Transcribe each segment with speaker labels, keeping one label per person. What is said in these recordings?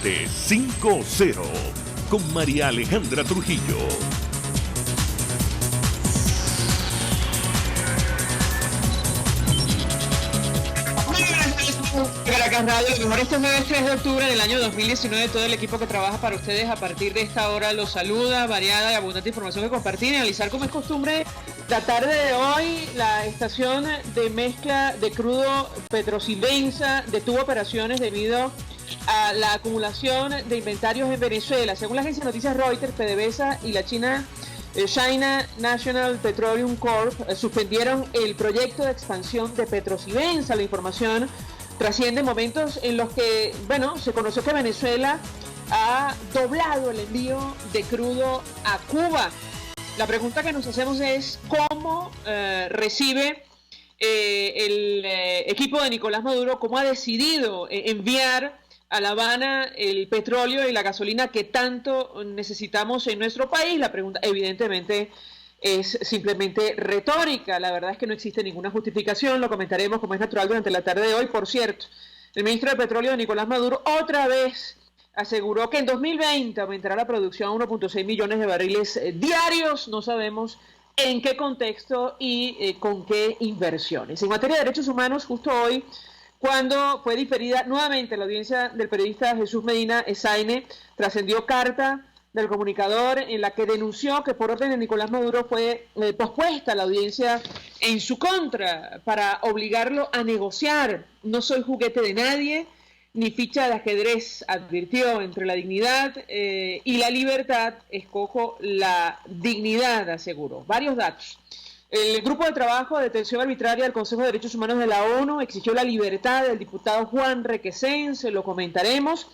Speaker 1: De 5-0 con María Alejandra Trujillo.
Speaker 2: Caracas Radio, lo mejor este jueves 3 de octubre del año 2019. Todo el equipo que trabaja para ustedes a partir de esta hora los saluda. Variada y abundante información que compartir y analizar, como es costumbre, la tarde de hoy. La estación de mezcla de crudo Petrosivenza detuvo operaciones debido a la acumulación de inventarios en Venezuela. Según la agencia de noticias Reuters, PDVSA y la China National Petroleum Corp suspendieron el proyecto de expansión de Petrosivenza. La información trasciende momentos en los que, se conoció que Venezuela ha doblado el envío de crudo a Cuba. La pregunta que nos hacemos es cómo recibe el equipo de Nicolás Maduro, cómo ha decidido enviar a La Habana el petróleo y la gasolina que tanto necesitamos en nuestro país. La pregunta evidentemente es simplemente retórica. La verdad es que no existe ninguna justificación. Lo comentaremos como es natural durante la tarde de hoy. Por cierto, el ministro de Petróleo, Nicolás Maduro, otra vez aseguró que en 2020 aumentará la producción a 1.6 millones de barriles diarios. No sabemos en qué contexto y con qué inversiones. En materia de derechos humanos, justo hoy, cuando fue diferida nuevamente la audiencia del periodista Jesús Medina Esaine, trascendió carta del comunicador en la que denunció que por orden de Nicolás Maduro fue pospuesta la audiencia en su contra para obligarlo a negociar. No soy juguete de nadie, ni ficha de ajedrez, advirtió. Entre la dignidad y la libertad, escojo la dignidad, aseguró. Varios datos. El grupo de trabajo de detención arbitraria del Consejo de Derechos Humanos de la ONU exigió la libertad del diputado Juan Requesens, lo comentaremos.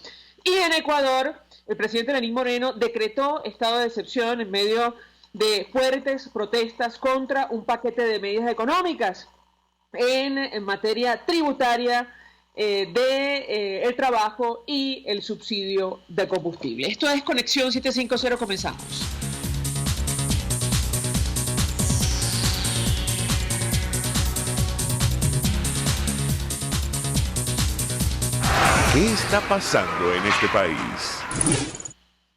Speaker 2: Y en Ecuador, el presidente Lenín Moreno decretó estado de excepción en medio de fuertes protestas contra un paquete de medidas económicas en materia tributaria el trabajo y el subsidio de combustible. Esto es Conexión 750, comenzamos.
Speaker 1: ¿Qué está pasando en este país?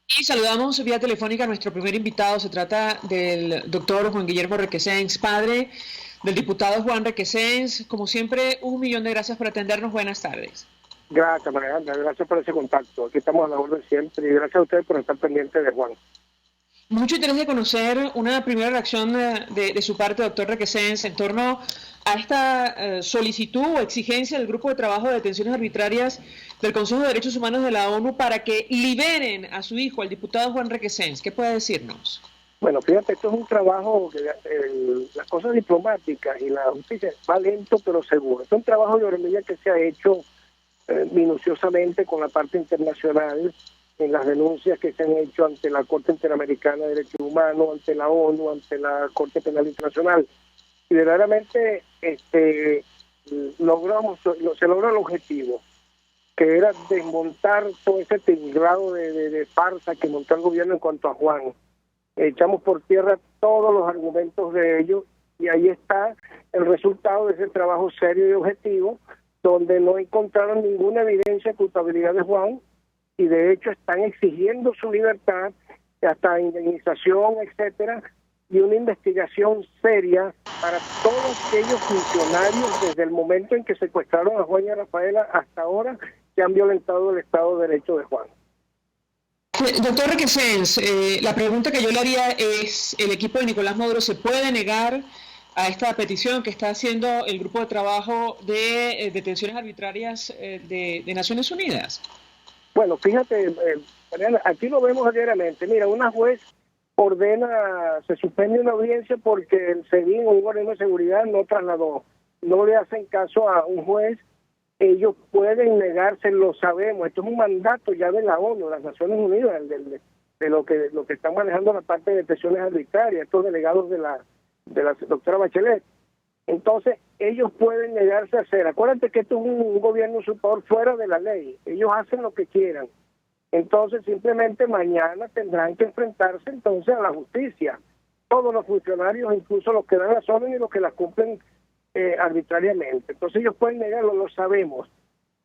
Speaker 2: Y saludamos vía telefónica a nuestro primer invitado. Se trata del doctor Juan Guillermo Requesens, padre del diputado Juan Requesens. Como siempre, 1.000.000 de gracias por atendernos. Buenas tardes.
Speaker 3: Gracias, María, gracias por ese contacto. Aquí estamos a la orden siempre y gracias a ustedes por estar pendientes de Juan.
Speaker 2: Mucho interés de conocer una primera reacción de su parte, doctor Requesens, en torno a esta solicitud o exigencia del Grupo de Trabajo de Detenciones Arbitrarias del Consejo de Derechos Humanos de la ONU para que liberen a su hijo, el diputado Juan Requesens. ¿Qué puede decirnos?
Speaker 3: Bueno, fíjate, esto es un trabajo que las cosas diplomáticas y la justicia va lento pero seguro. Esto es un trabajo de hormiga que se ha hecho minuciosamente con la parte internacional, en las denuncias que se han hecho ante la Corte Interamericana de Derechos Humanos, ante la ONU, ante la Corte Penal Internacional. Y verdaderamente se logró el objetivo, que era desmontar todo ese tinglado de farsa que montó el gobierno en cuanto a Juan. Echamos por tierra todos los argumentos de ellos y ahí está el resultado de ese trabajo serio y objetivo, donde no encontraron ninguna evidencia de culpabilidad de Juan y de hecho están exigiendo su libertad, hasta indemnización, etcétera, y una investigación seria para todos aquellos funcionarios desde el momento en que secuestraron a Juan y a Rafaela hasta ahora que han violentado el Estado de Derecho de Juan.
Speaker 2: Doctor Requesens, la pregunta que yo le haría es, ¿el equipo de Nicolás Maduro se puede negar a esta petición que está haciendo el Grupo de Trabajo de Detenciones Arbitrarias de Naciones Unidas?
Speaker 3: Bueno, fíjate, aquí lo vemos diariamente. Mira, una juez se suspende una audiencia porque el SEBIN, un organismo de seguridad, no trasladó. No le hacen caso a un juez. Ellos pueden negarse, lo sabemos. Esto es un mandato ya de la ONU, las Naciones Unidas, de lo que están manejando la parte de detenciones arbitrarias, estos delegados de la doctora Bachelet. Entonces, ellos pueden negarse a hacer. Acuérdate que esto es un gobierno usurpador fuera de la ley. Ellos hacen lo que quieran. Entonces, simplemente mañana tendrán que enfrentarse entonces a la justicia. Todos los funcionarios, incluso los que dan las órdenes y los que las cumplen arbitrariamente. Entonces, ellos pueden negarlo, lo sabemos.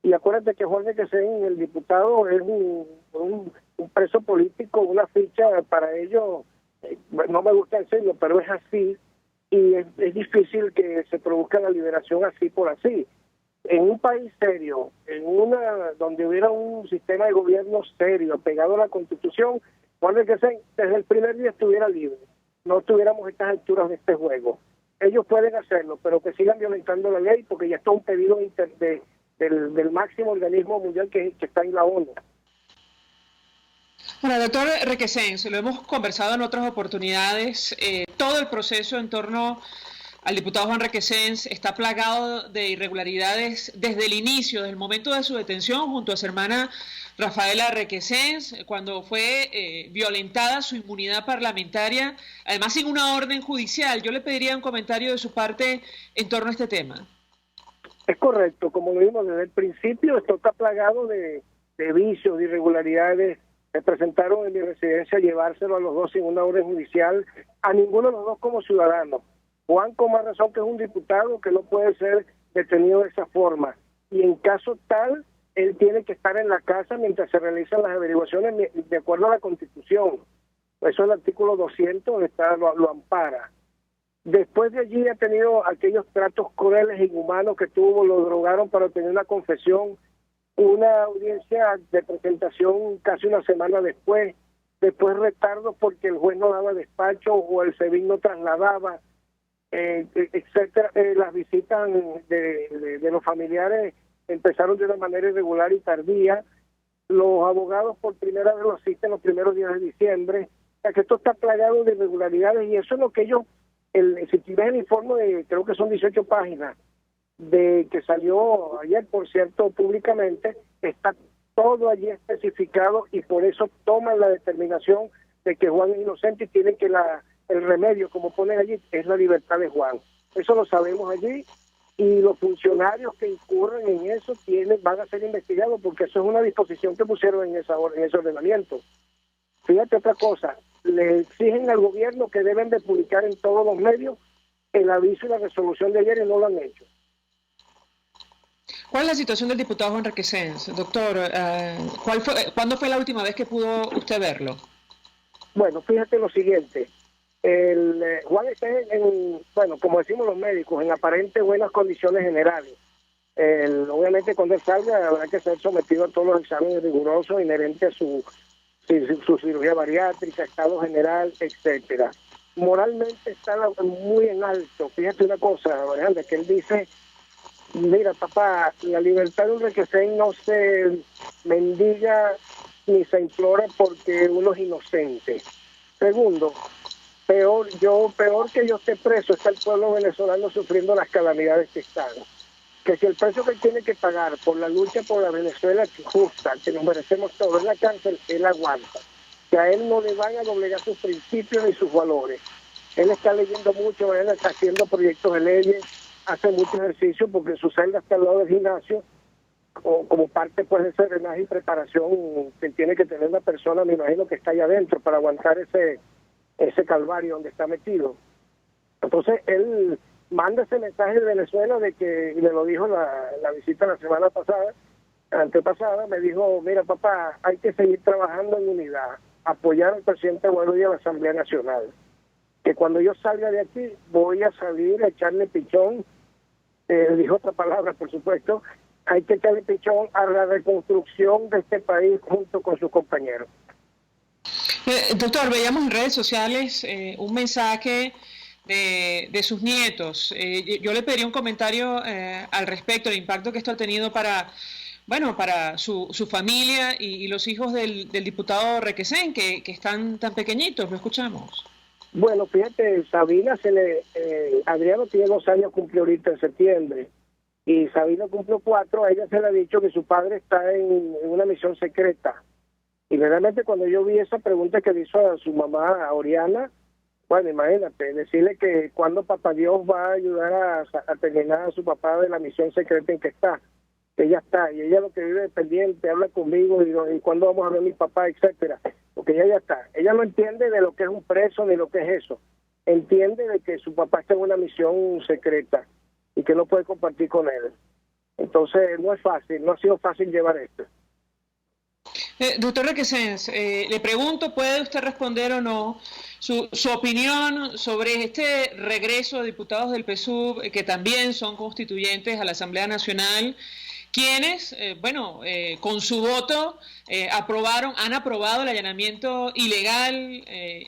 Speaker 3: Y acuérdate que Juan Requesén, el diputado, es un preso político, una ficha para ellos, no me gusta decirlo, pero es así, y es difícil que se produzca la liberación así por así. En un país serio, donde hubiera un sistema de gobierno serio, pegado a la Constitución, Juan Requesén desde el primer día estuviera libre. No estuviéramos a estas alturas de este juego. Ellos pueden hacerlo, pero que sigan violentando la ley, porque ya está un pedido del máximo organismo mundial que está en la ONU.
Speaker 2: Bueno, doctor Requesén, se lo hemos conversado en otras oportunidades, todo el proceso en torno al diputado Juan Requesén está plagado de irregularidades desde el inicio, desde el momento de su detención junto a su hermana Rafaela Requesén, cuando fue violentada su inmunidad parlamentaria, además sin una orden judicial. Yo le pediría un comentario de su parte en torno a este tema.
Speaker 3: Es correcto, como lo vimos desde el principio, esto está plagado de vicios, de irregularidades. Me presentaron en mi residencia a llevárselo a los dos sin una orden judicial, a ninguno de los dos como ciudadanos. Juan con más razón que es un diputado que no puede ser detenido de esa forma. Y en caso tal, él tiene que estar en la casa mientras se realizan las averiguaciones de acuerdo a la Constitución. Eso es el artículo 200, lo ampara. Después de allí ha tenido aquellos tratos crueles e inhumanos que tuvo, lo drogaron para obtener una confesión, una audiencia de presentación casi una semana después retardos porque el juez no daba despacho o el SEBIN no trasladaba, etcétera. Las visitas de los familiares empezaron de una manera irregular y tardía. Los abogados por primera vez lo asisten los primeros días de diciembre. O sea que esto está plagado de irregularidades y eso es lo que ellos, si ves el informe creo que son 18 páginas, de que salió ayer, por cierto, públicamente, está todo allí especificado y por eso toman la determinación de que Juan es inocente y tienen que el remedio, como ponen allí, es la libertad de Juan. Eso lo sabemos allí y los funcionarios que incurren en eso van a ser investigados porque eso es una disposición que pusieron en ese ordenamiento. Fíjate otra cosa, le exigen al gobierno que deben de publicar en todos los medios el aviso y la resolución de ayer y no lo han hecho.
Speaker 2: ¿Cuál es la situación del diputado Juan Requesén, doctor? ¿Cuándo fue la última vez que pudo usted verlo?
Speaker 3: Bueno, fíjate lo siguiente. Juan está como decimos los médicos, en aparente buenas condiciones generales. Obviamente cuando él salga habrá que ser sometido a todos los exámenes rigurosos inherentes a su cirugía bariátrica, estado general, etcétera. Moralmente está muy en alto. Fíjate una cosa, Alejandra, que él dice: mira, papá, la libertad de un Requesén no se mendiga ni se implora porque uno es inocente. Segundo, peor que yo esté preso está el pueblo venezolano sufriendo las calamidades que están. Que si el precio que él tiene que pagar por la lucha por la Venezuela justa, que nos merecemos todos en la cárcel, él aguanta. Que a él no le van a doblegar sus principios ni sus valores. Él está leyendo mucho, él está haciendo proyectos de leyes, hace mucho ejercicio porque su celda está al lado del gimnasio, o como parte pues de ese drenaje y preparación que tiene que tener una persona, me imagino que está allá adentro para aguantar ese calvario donde está metido. Entonces él manda ese mensaje de Venezuela de que, y me lo dijo la visita la semana antepasada, me dijo: mira papá, hay que seguir trabajando en unidad, apoyar al presidente Guaidó y a la Asamblea Nacional. Que cuando yo salga de aquí voy a salir a echarle pichón, dijo otra palabra por supuesto, hay que echarle pichón a la reconstrucción de este país junto con sus compañeros.
Speaker 2: Doctor, veíamos en redes sociales un mensaje de sus nietos. Yo le pediría un comentario al respecto, el impacto que esto ha tenido para su familia y los hijos del diputado Requesén, que están tan pequeñitos. Lo escuchamos.
Speaker 3: Bueno, fíjate, Sabina Adriano tiene 2 años, cumplió ahorita en septiembre, y Sabina cumplió 4, a ella se le ha dicho que su padre está en una misión secreta. Y realmente cuando yo vi esa pregunta que le hizo a su mamá, a Oriana, bueno, imagínate, decirle que cuando papá Dios va a ayudar a terminar a su papá de la misión secreta en que está, que ella está, y ella lo que vive pendiente, habla conmigo, y cuándo vamos a ver a mi papá, etcétera, porque ella ya está. Ella no entiende de lo que es un preso ni lo que es eso. Entiende de que su papá está en una misión secreta y que no puede compartir con él. Entonces no es fácil, no ha sido fácil llevar esto.
Speaker 2: Doctor Requesens, le pregunto, ¿puede usted responder o no su opinión sobre este regreso de diputados del PSUV, que también son constituyentes a la Asamblea Nacional, quienes, con su voto han aprobado el allanamiento ilegal,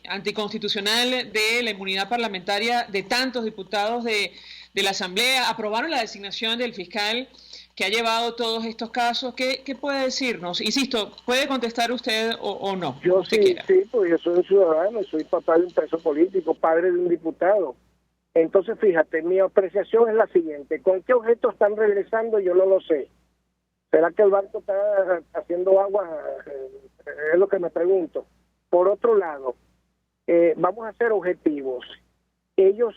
Speaker 2: anticonstitucional de la inmunidad parlamentaria de tantos diputados de la Asamblea, aprobaron la designación del fiscal que ha llevado todos estos casos? ¿Qué puede decirnos? Insisto, puede contestar usted o no.
Speaker 3: Yo sí, pues yo soy un ciudadano, soy papá de un preso político, padre de un diputado. Entonces, fíjate, mi apreciación es la siguiente: ¿con qué objeto están regresando? Yo no lo sé. ¿Será que el barco está haciendo agua? Es lo que me pregunto. Por otro lado, vamos a ser objetivos. Ellos,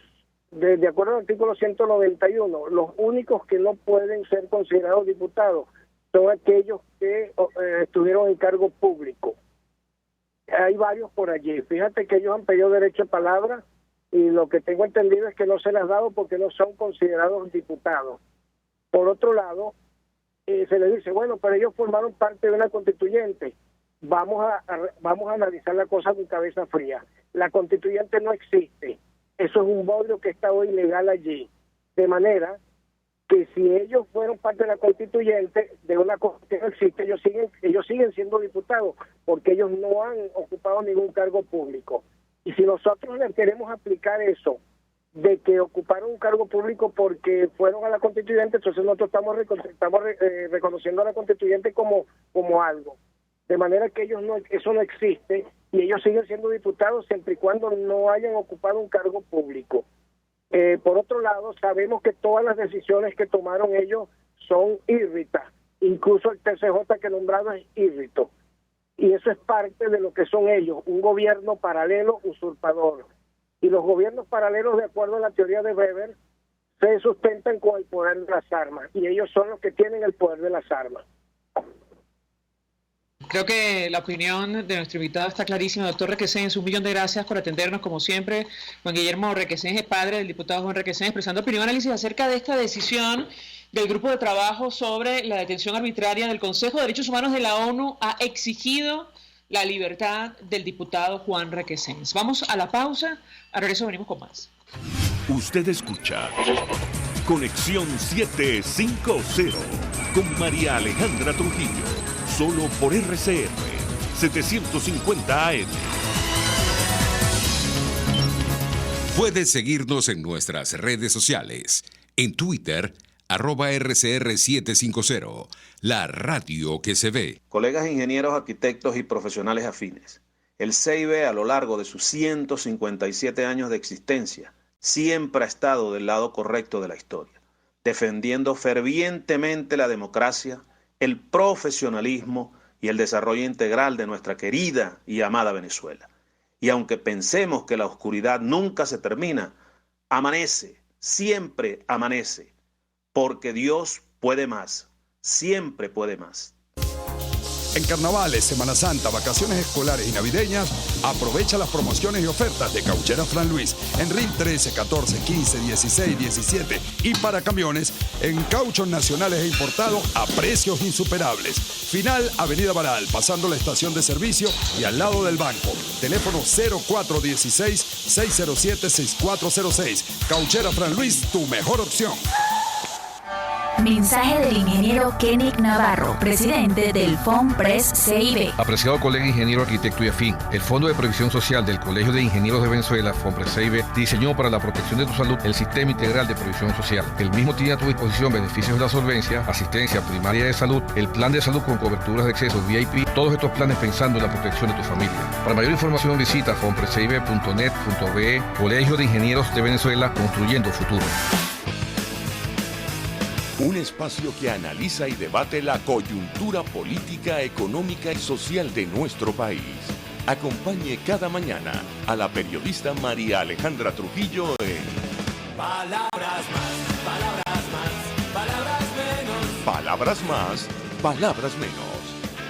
Speaker 3: de acuerdo al artículo 191, los únicos que no pueden ser considerados diputados son aquellos que estuvieron en cargo público. Hay varios por allí. Fíjate que ellos han pedido derecho de palabra y lo que tengo entendido es que no se les ha dado porque no son considerados diputados. Por otro lado, se les dice, bueno, pero ellos formaron parte de una constituyente. Vamos a analizar la cosa con cabeza fría. La constituyente no existe. Eso es un bodrio que está hoy legal allí. De manera que si ellos fueron parte de la constituyente, de una cosa que no existe, ellos siguen siendo diputados, porque ellos no han ocupado ningún cargo público. Y si nosotros le queremos aplicar eso, de que ocuparon un cargo público porque fueron a la constituyente, entonces nosotros estamos reconociendo a la constituyente como algo. De manera que eso no existe, y ellos siguen siendo diputados siempre y cuando no hayan ocupado un cargo público. Por otro lado, sabemos que todas las decisiones que tomaron ellos son írritas, incluso el TCJ que nombrado es írrito, y eso es parte de lo que son ellos, un gobierno paralelo usurpador. Y los gobiernos paralelos, de acuerdo a la teoría de Weber, se sustentan con el poder de las armas, y ellos son los que tienen el poder de las armas.
Speaker 2: Creo que la opinión de nuestro invitado está clarísima. Doctor Requesens, un millón de gracias por atendernos, como siempre. Juan Guillermo Requesens es padre del diputado Juan Requesens, expresando opinión y análisis acerca de esta decisión del grupo de trabajo sobre la detención arbitraria del Consejo de Derechos Humanos de la ONU. Ha exigido la libertad del diputado Juan Requesens. Vamos a la pausa, a regreso venimos con más.
Speaker 1: Usted escucha Conexión 750 con María Alejandra Trujillo, solo por RCR 750 AM.
Speaker 4: Puedes seguirnos en nuestras redes sociales. En Twitter, @RCR750, la radio que se ve.
Speaker 5: Colegas ingenieros, arquitectos y profesionales afines, el CIB a lo largo de sus 157 años de existencia siempre ha estado del lado correcto de la historia, defendiendo fervientemente la democracia, el profesionalismo y el desarrollo integral de nuestra querida y amada Venezuela. Y aunque pensemos que la oscuridad nunca se termina, amanece, siempre amanece, porque Dios puede más, siempre puede más.
Speaker 6: En carnavales, Semana Santa, vacaciones escolares y navideñas, aprovecha las promociones y ofertas de Cauchera Fran Luis en RIL 13, 14, 15, 16, 17 y para camiones en cauchos nacionales e importados a precios insuperables. Final Avenida Baral, pasando la estación de servicio y al lado del banco. Teléfono 0416-607-6406. Cauchera Fran Luis, tu mejor opción.
Speaker 7: Mensaje del ingeniero Kenick Navarro, presidente del FONPRES CIB.
Speaker 8: Apreciado colega ingeniero, arquitecto y afín, el Fondo de Previsión Social del Colegio de Ingenieros de Venezuela, FONPRES CIB, diseñó para la protección de tu salud el Sistema Integral de Previsión Social. El mismo tiene a tu disposición beneficios de la solvencia, asistencia primaria de salud, el plan de salud con coberturas de acceso VIP, todos estos planes pensando en la protección de tu familia. Para mayor información visita fonprescib.net.be. Colegio de Ingenieros de Venezuela, construyendo futuro.
Speaker 1: Un espacio que analiza y debate la coyuntura política, económica y social de nuestro país. Acompañe cada mañana a la periodista María Alejandra Trujillo en Palabras Más, Palabras Más, Palabras Menos. Palabras Más, Palabras Menos.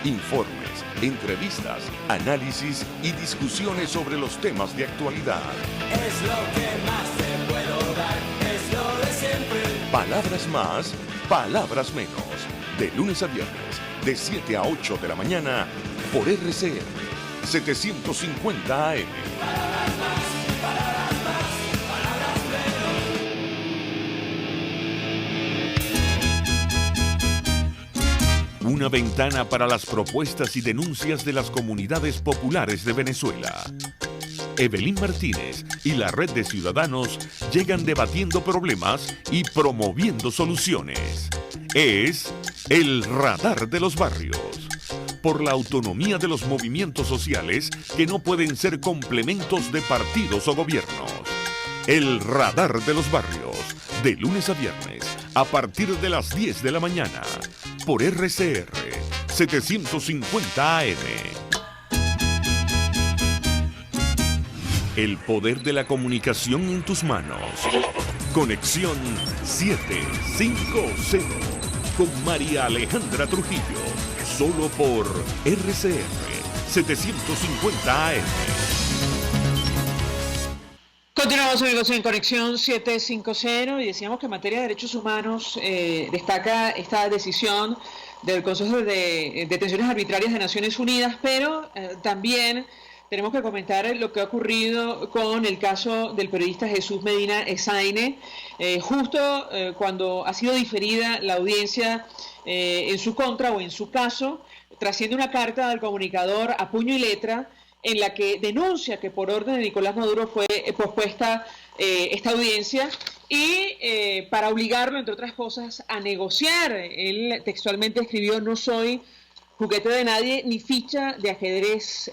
Speaker 1: Informes, entrevistas, análisis y discusiones sobre los temas de actualidad. Es lo que más te puedo dar, es lo de siempre. Palabras Más, Palabras Menos, de lunes a viernes, de 7 a 8 de la mañana, por RCR 750 AM. Una ventana para las propuestas y denuncias de las comunidades populares de Venezuela. Evelyn Martínez y la Red de Ciudadanos llegan debatiendo problemas y promoviendo soluciones. Es el Radar de los Barrios. Por la autonomía de los movimientos sociales que no pueden ser complementos de partidos o gobiernos. El Radar de los Barrios, de lunes a viernes, a partir de las 10 de la mañana, por RCR 750 AM. El poder de la comunicación en tus manos. Conexión 750 con María Alejandra Trujillo. Solo por RCR 750 AM.
Speaker 2: Continuamos, amigos, en Conexión 750 y decíamos que en materia de derechos humanos destaca esta decisión del Consejo de Detenciones Arbitrarias de Naciones Unidas, pero también tenemos que comentar lo que ha ocurrido con el caso del periodista Jesús Medina Ezaine, justo cuando ha sido diferida la audiencia en su contra o en su caso, trasciende una carta del comunicador a puño y letra en la que denuncia que por orden de Nicolás Maduro fue pospuesta esta audiencia y para obligarlo, entre otras cosas, a negociar. Él textualmente escribió: no soy juguete de nadie ni ficha de ajedrez.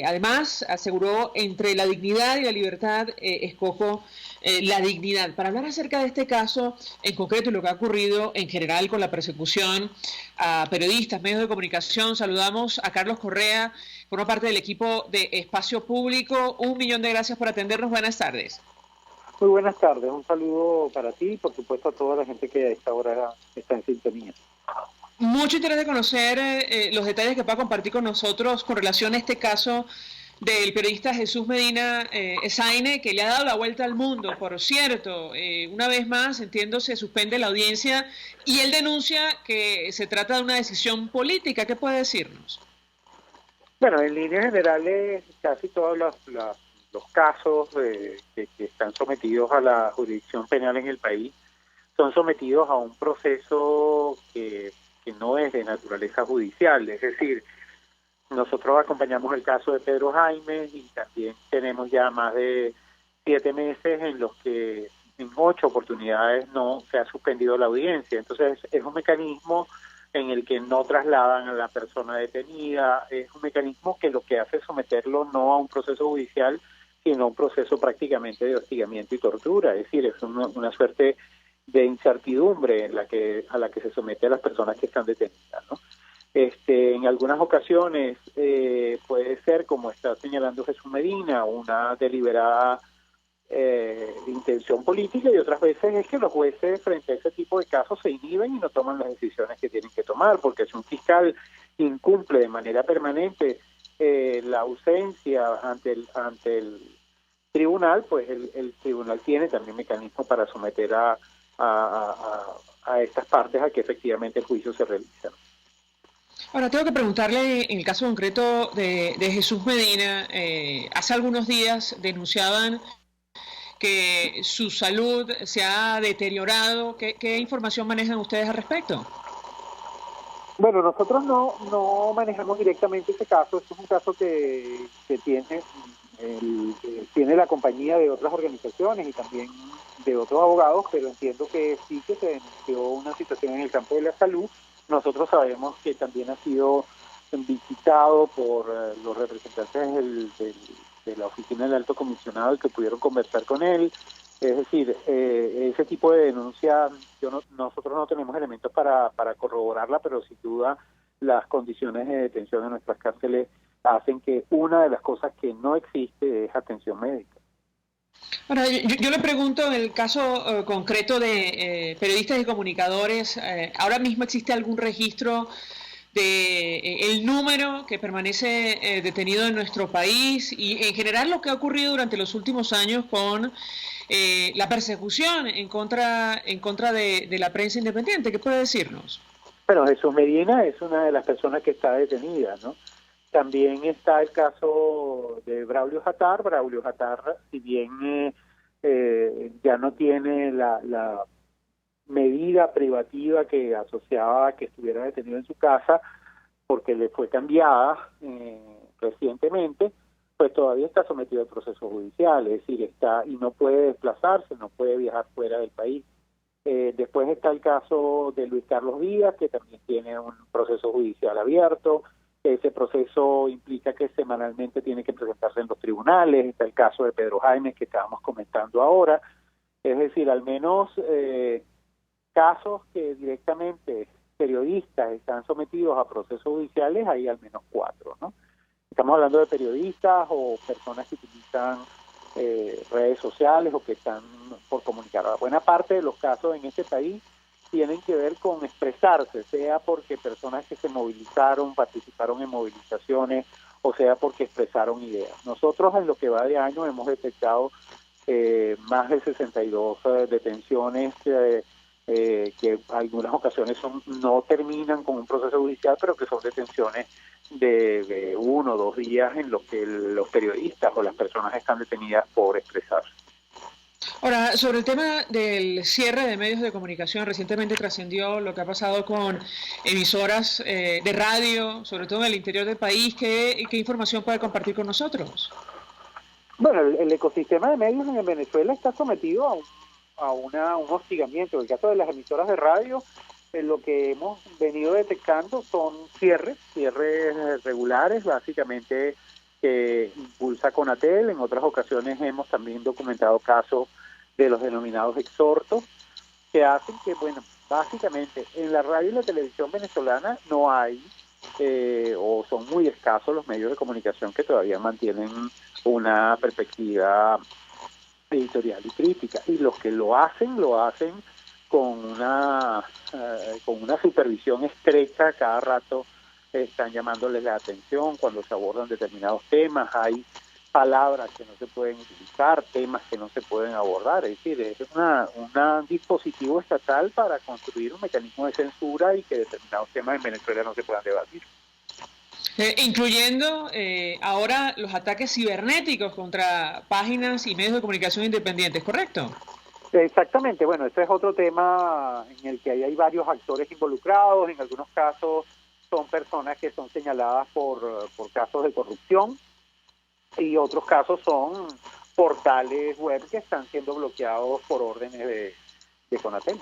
Speaker 2: Además, aseguró: entre la dignidad y la libertad escojo la dignidad. Para hablar acerca de este caso en concreto y lo que ha ocurrido en general con la persecución a periodistas, medios de comunicación, saludamos a Carlos Correa, forma parte del equipo de Espacio Público. 1.000.000 de gracias por atendernos. Buenas tardes.
Speaker 9: Muy buenas tardes. Un saludo para ti y por supuesto a toda la gente que a esta hora está en sintonía.
Speaker 2: Mucho interés de conocer los detalles que pueda compartir con nosotros con relación a este caso del periodista Jesús Medina Ezaine, que le ha dado la vuelta al mundo. Por cierto, una vez más, entiendo, se suspende la audiencia y él denuncia que se trata de una decisión política. ¿Qué puede decirnos?
Speaker 9: Bueno, en líneas generales, casi todos los casos que están sometidos a la jurisdicción penal en el país son sometidos a un proceso que no es de naturaleza judicial. Es decir, nosotros acompañamos el caso de Pedro Jaime y también tenemos ya más de 7 meses en los que en 8 oportunidades no se ha suspendido la audiencia. Entonces es un mecanismo en el que no trasladan a la persona detenida, es un mecanismo que lo que hace es someterlo no a un proceso judicial, sino a un proceso prácticamente de hostigamiento y tortura. Es decir, es una suerte de incertidumbre a la que se somete a las personas que están detenidas, ¿no? En algunas ocasiones puede ser, como está señalando Jesús Medina, una deliberada intención política, y otras veces es que los jueces frente a ese tipo de casos se inhiben y no toman las decisiones que tienen que tomar, porque si un fiscal incumple de manera permanente la ausencia ante el tribunal, pues el tribunal tiene también mecanismos para someter a estas partes a que efectivamente el juicio se realice.
Speaker 2: Ahora, tengo que preguntarle, en el caso concreto de Jesús Medina, hace algunos días denunciaban que su salud se ha deteriorado. ¿Qué información manejan ustedes al respecto?
Speaker 9: Bueno, nosotros no manejamos directamente ese caso. Este es un caso que tiene la compañía de otras organizaciones y también de otros abogados, pero entiendo que sí que se denunció una situación en el campo de la salud. Nosotros sabemos que también ha sido visitado por los representantes de la oficina del Alto Comisionado y que pudieron conversar con él. Es decir, ese tipo de denuncia, nosotros no tenemos elementos para corroborarla, pero sin duda las condiciones de detención en nuestras cárceles hacen que una de las cosas que no existe es atención médica.
Speaker 2: Ahora, yo le pregunto, en el caso concreto de periodistas y comunicadores, ¿ahora mismo existe algún registro el número que permanece detenido en nuestro país y en general lo que ha ocurrido durante los últimos años con la persecución en contra de la prensa independiente. ¿Qué puede decirnos?
Speaker 9: Bueno, Jesús Medina es una de las personas que está detenida, ¿no? También está el caso de Braulio Jatar. Braulio Jatar, si bien ya no tiene la medida privativa que asociaba a que estuviera detenido en su casa, porque le fue cambiada recientemente, pues todavía está sometido al proceso judicial, es decir, está y no puede desplazarse, no puede viajar fuera del país. Después está el caso de Luis Carlos Díaz, que también tiene un proceso judicial abierto. Ese proceso implica que semanalmente tiene que presentarse en los tribunales. Está el caso de Pedro Jaime, que estábamos comentando ahora. Es decir, al menos casos que directamente periodistas están sometidos a procesos judiciales, hay al menos 4, ¿no? Estamos hablando de periodistas o personas que utilizan redes sociales o que están por comunicar. La buena parte de los casos en este país tienen que ver con expresarse, sea porque personas que se movilizaron, participaron en movilizaciones, o sea porque expresaron ideas. Nosotros en lo que va de año hemos detectado más de 62 detenciones que algunas ocasiones no terminan con un proceso judicial, pero que son detenciones de 1 o 2 días en los que los periodistas o las personas están detenidas por expresarse.
Speaker 2: Ahora, sobre el tema del cierre de medios de comunicación, recientemente trascendió lo que ha pasado con emisoras de radio, sobre todo en el interior del país. ¿Qué información puede compartir con nosotros?
Speaker 9: Bueno, el ecosistema de medios en Venezuela está sometido a un hostigamiento. En el caso de las emisoras de radio, lo que hemos venido detectando son cierres regulares, básicamente que impulsa Conatel. En otras ocasiones hemos también documentado casos de los denominados exhortos, que hacen que, bueno, básicamente en la radio y la televisión venezolana no hay, o son muy escasos los medios de comunicación que todavía mantienen una perspectiva editorial y crítica, y los que lo hacen con una supervisión estrecha. Cada rato están llamándoles la atención cuando se abordan determinados temas. Hay palabras que no se pueden utilizar, temas que no se pueden abordar. Es decir, es un dispositivo estatal para construir un mecanismo de censura y que determinados temas en Venezuela no se puedan debatir.
Speaker 2: Incluyendo ahora los ataques cibernéticos contra páginas y medios de comunicación independientes, ¿correcto?
Speaker 9: Exactamente. Bueno, este es otro tema en el que hay varios actores involucrados. En algunos casos son personas que son señaladas por casos de corrupción, y otros casos son portales web que están siendo bloqueados por órdenes de Conatel.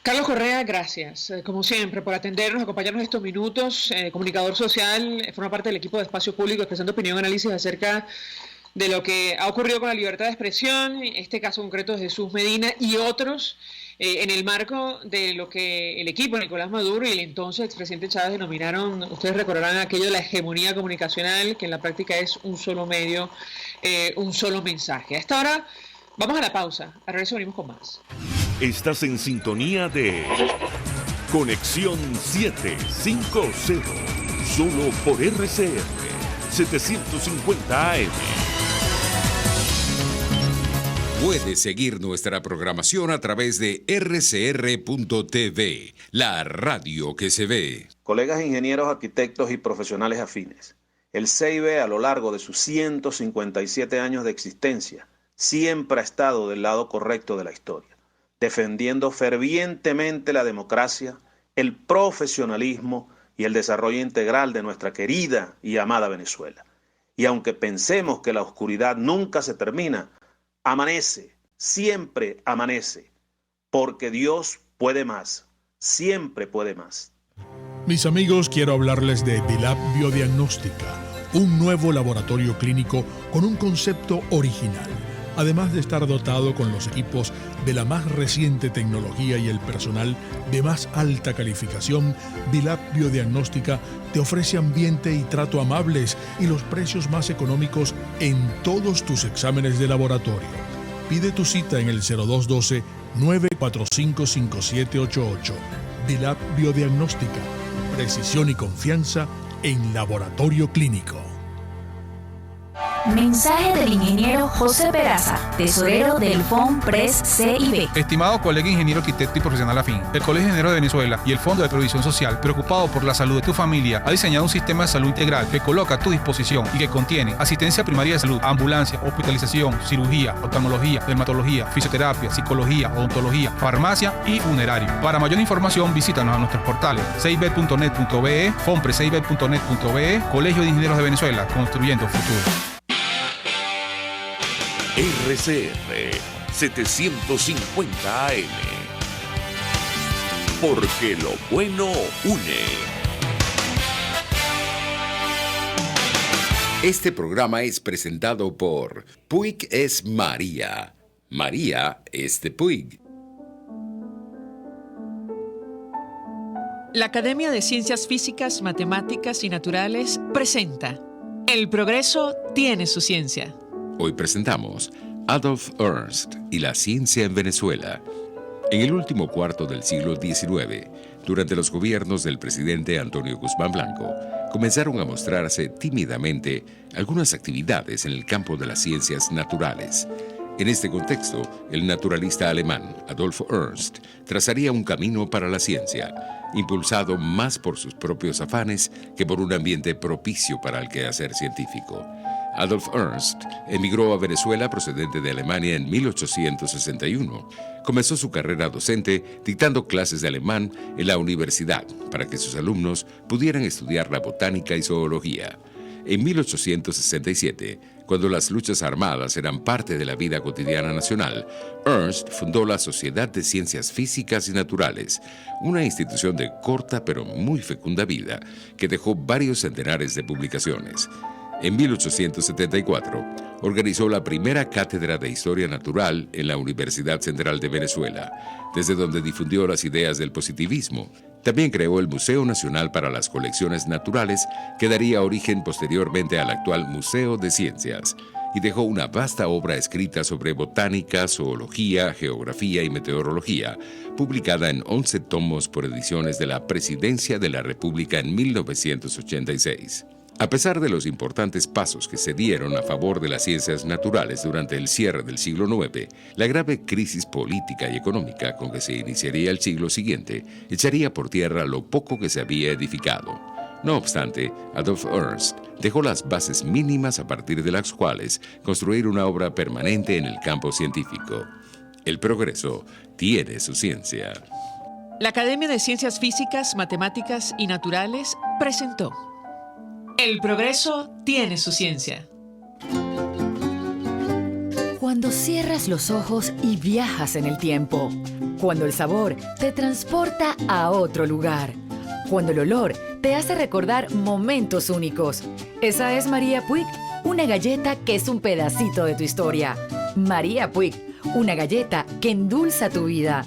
Speaker 2: Carlos Correa, gracias, como siempre, por atendernos, acompañarnos estos minutos. Comunicador social, forma parte del equipo de Espacio Público, expresando opinión y análisis acerca de lo que ha ocurrido con la libertad de expresión, este caso concreto de Jesús Medina y otros, en el marco de lo que el equipo Nicolás Maduro y el entonces expresidente Chávez denominaron, ustedes recordarán aquello de la hegemonía comunicacional, que en la práctica es un solo medio, un solo mensaje. A esta hora vamos a la pausa, a regreso venimos con más.
Speaker 1: Estás en sintonía de Conexión 750, solo por RCR 750 AM.
Speaker 4: Puedes seguir nuestra programación a través de rcr.tv, la radio que se ve.
Speaker 5: Colegas ingenieros, arquitectos y profesionales afines, el CIB a lo largo de sus 157 años de existencia siempre ha estado del lado correcto de la historia, defendiendo fervientemente la democracia, el profesionalismo y el desarrollo integral de nuestra querida y amada Venezuela. Y aunque pensemos que la oscuridad nunca se termina, amanece, siempre amanece, porque Dios puede más, siempre puede más.
Speaker 10: Mis amigos, quiero hablarles de Dilab Biodiagnóstica, un nuevo laboratorio clínico con un concepto original. Además de estar dotado con los equipos de la más reciente tecnología y el personal de más alta calificación, Dilab Biodiagnóstica te ofrece ambiente y trato amables y los precios más económicos en todos tus exámenes de laboratorio. Pide tu cita en el 0212-945-5788. Dilab Biodiagnóstica. precisión y confianza en Laboratorio Clínico.
Speaker 7: Mensaje del ingeniero José Peraza, tesorero del FOMPRES CIB.
Speaker 11: Estimado colega ingeniero, arquitecto y profesional afín, el Colegio de Ingenieros de Venezuela y el Fondo de Previsión Social, preocupado por la salud de tu familia, ha diseñado un sistema de salud integral que coloca a tu disposición y que contiene asistencia primaria de salud, ambulancia, hospitalización, cirugía, oftalmología, dermatología, fisioterapia, psicología, odontología, farmacia y funerario. Para mayor información, visítanos a nuestros portales cib.net.be, fomprescib.net.be, Colegio de Ingenieros de Venezuela, construyendo futuro.
Speaker 1: RCR 750 AM. Porque lo bueno une.
Speaker 4: Este programa es presentado por Puig es María. María es de Puig.
Speaker 2: La Academia de Ciencias Físicas, Matemáticas y Naturales presenta El progreso tiene su ciencia.
Speaker 4: Hoy presentamos Adolf Ernst y la ciencia en Venezuela. En el último cuarto del siglo XIX, durante los gobiernos del presidente Antonio Guzmán Blanco, comenzaron a mostrarse tímidamente algunas actividades en el campo de las ciencias naturales. En este contexto, el naturalista alemán Adolf Ernst trazaría un camino para la ciencia, impulsado más por sus propios afanes que por un ambiente propicio para el quehacer científico. Adolf Ernst emigró a Venezuela procedente de Alemania en 1861. Comenzó su carrera docente dictando clases de alemán en la universidad para que sus alumnos pudieran estudiar la botánica y zoología. En 1867, cuando las luchas armadas eran parte de la vida cotidiana nacional, Ernst fundó la Sociedad de Ciencias Físicas y Naturales, una institución de corta pero muy fecunda vida que dejó varios centenares de publicaciones. En 1874, organizó la primera cátedra de Historia Natural en la Universidad Central de Venezuela, desde donde difundió las ideas del positivismo. También creó el Museo Nacional para las Colecciones Naturales, que daría origen posteriormente al actual Museo de Ciencias, y dejó una vasta obra escrita sobre botánica, zoología, geografía y meteorología, publicada en 11 tomos por ediciones de la Presidencia de la República en 1986. A pesar de los importantes pasos que se dieron a favor de las ciencias naturales durante el cierre del siglo IX, la grave crisis política y económica con que se iniciaría el siglo siguiente echaría por tierra lo poco que se había edificado. No obstante, Adolf Ernst dejó las bases mínimas a partir de las cuales construir una obra permanente en el campo científico. El progreso tiene su ciencia.
Speaker 2: La Academia de Ciencias Físicas, Matemáticas y Naturales presentó El progreso tiene su ciencia.
Speaker 12: Cuando cierras los ojos y viajas en el tiempo. Cuando el sabor te transporta a otro lugar. Cuando el olor te hace recordar momentos únicos. Esa es María Puig, una galleta que es un pedacito de tu historia. María Puig, una galleta que endulza tu vida.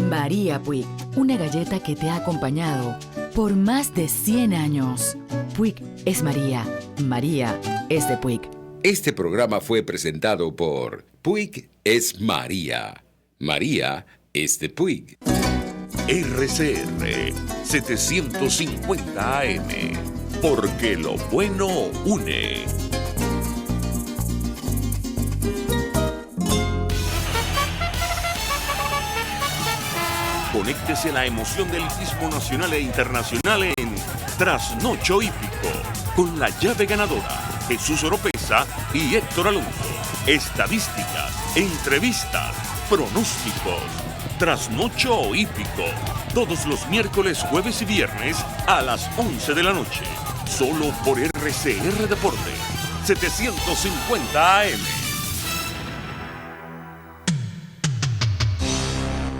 Speaker 12: María Puig, una galleta que te ha acompañado por más de 100 años. Puig es María. María es de Puig.
Speaker 4: Este programa fue presentado por Puig es María. María es de Puig.
Speaker 1: RCR 750 AM. Porque lo bueno une. Conéctese a la emoción del hippismo nacional e internacional en Trasnocho Hípico, con la llave ganadora, Jesús Oropesa y Héctor Alonso. Estadísticas, entrevistas, pronósticos. Trasnocho Hípico, todos los miércoles, jueves y viernes a las 11 de la noche. Solo por RCR Deportes, 750 AM.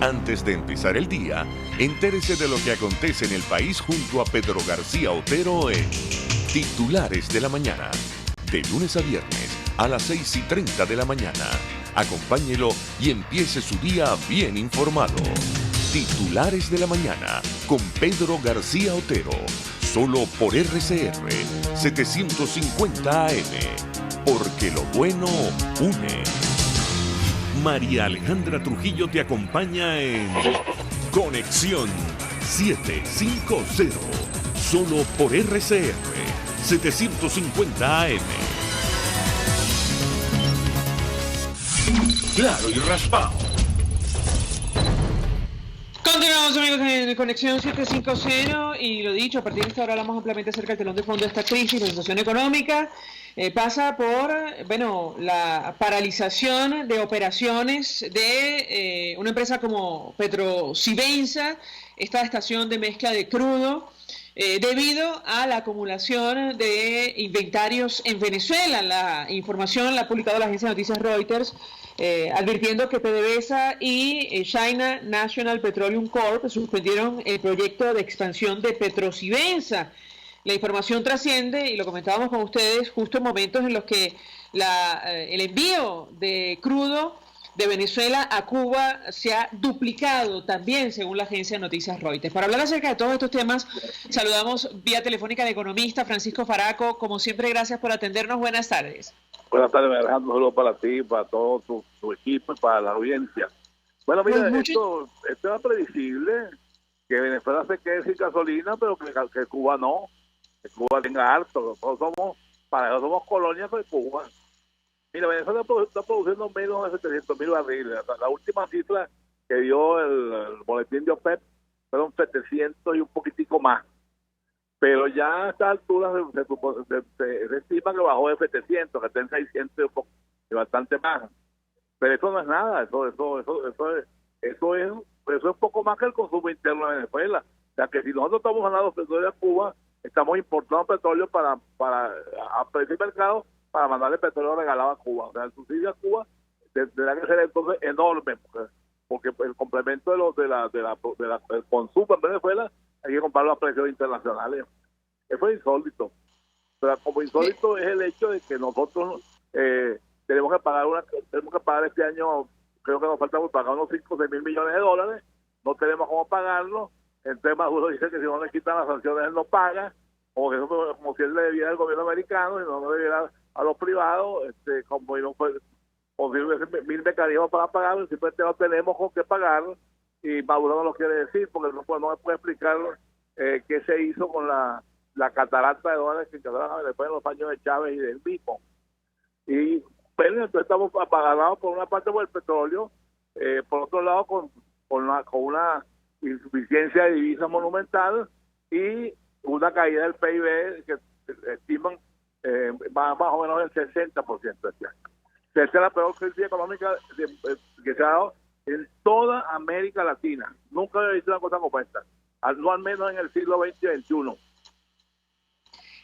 Speaker 1: Antes de empezar el día, entérese de lo que acontece en el país junto a Pedro García Otero en Titulares de la Mañana. De lunes a viernes a las 6:30 de la mañana. Acompáñelo y empiece su día bien informado. Titulares de la Mañana con Pedro García Otero. Solo por RCR 750 AM. Porque lo bueno une. María Alejandra Trujillo te acompaña en Conexión 750. solo por RCR 750 AM. Claro y raspado.
Speaker 2: Continuamos, amigos, en Conexión 750 y lo dicho, a partir de esta hora hablamos ampliamente acerca del telón de fondo de esta crisis, la situación económica. Pasa por, la paralización de operaciones de una empresa como PetroSibenza, esta estación de mezcla de crudo, debido a la acumulación de inventarios en Venezuela. La información la ha publicado la agencia de noticias Reuters, advirtiendo que PDVSA y China National Petroleum Corp suspendieron el proyecto de expansión de PetroSibenza. La información trasciende, y lo comentábamos con ustedes, justo en momentos en los que el envío de crudo de Venezuela a Cuba se ha duplicado también, según la agencia de noticias Reuters. Para hablar acerca de todos estos temas, saludamos vía telefónica al economista Francisco Faraco. Como siempre, gracias por atendernos. Buenas tardes.
Speaker 13: Buenas tardes, Alejandro. Un saludo para ti, para todo tu equipo y para la audiencia. Bueno, mira, esto era previsible, que Venezuela se quede sin gasolina, pero que Cuba no. Que Cuba tenga harto. Nosotros somos colonias de Cuba. Mira, Venezuela está produciendo menos de 700.000 barriles. La última cifra que dio el boletín de OPEP fueron 700 y un poquitico más. Pero ya a esta altura se estima que bajó de 700, que está en 600 y bastante más. Pero eso no es nada, eso es poco más que el consumo interno de Venezuela. O sea que si nosotros estamos ganando petróleo a Cuba, estamos importando petróleo a precio de mercado para mandarle petróleo regalado a Cuba. O sea, el subsidio a Cuba tendrá que ser entonces enorme, porque el complemento del consumo en Venezuela hay que comprarlo a precios internacionales. Eso es insólito. Pero como insólito es el hecho de que nosotros tenemos que pagar este año, creo que nos falta por pagar unos 5 o 6 mil millones de dólares, no tenemos cómo pagarlo. Entonces Maduro dice que si no le quitan las sanciones él no paga, como si él le debiera al gobierno americano y no le debiera a los privados, como no fue, o si hubiese mil mecanismos para pagarlo, simplemente no tenemos con qué pagarlo, y Maduro no lo quiere decir porque no me puede explicar qué se hizo con la catarata de dólares que quedaron después en los años de Chávez y del mismo. Y pero entonces estamos apagados por una parte por el petróleo, por otro lado con una insuficiencia de divisas monumental y una caída del PIB que estiman más o menos el 60% este año. Esta es la peor crisis económica que se ha dado en toda América Latina. Nunca había visto una cosa como esta, no al menos en el siglo XX y XXI.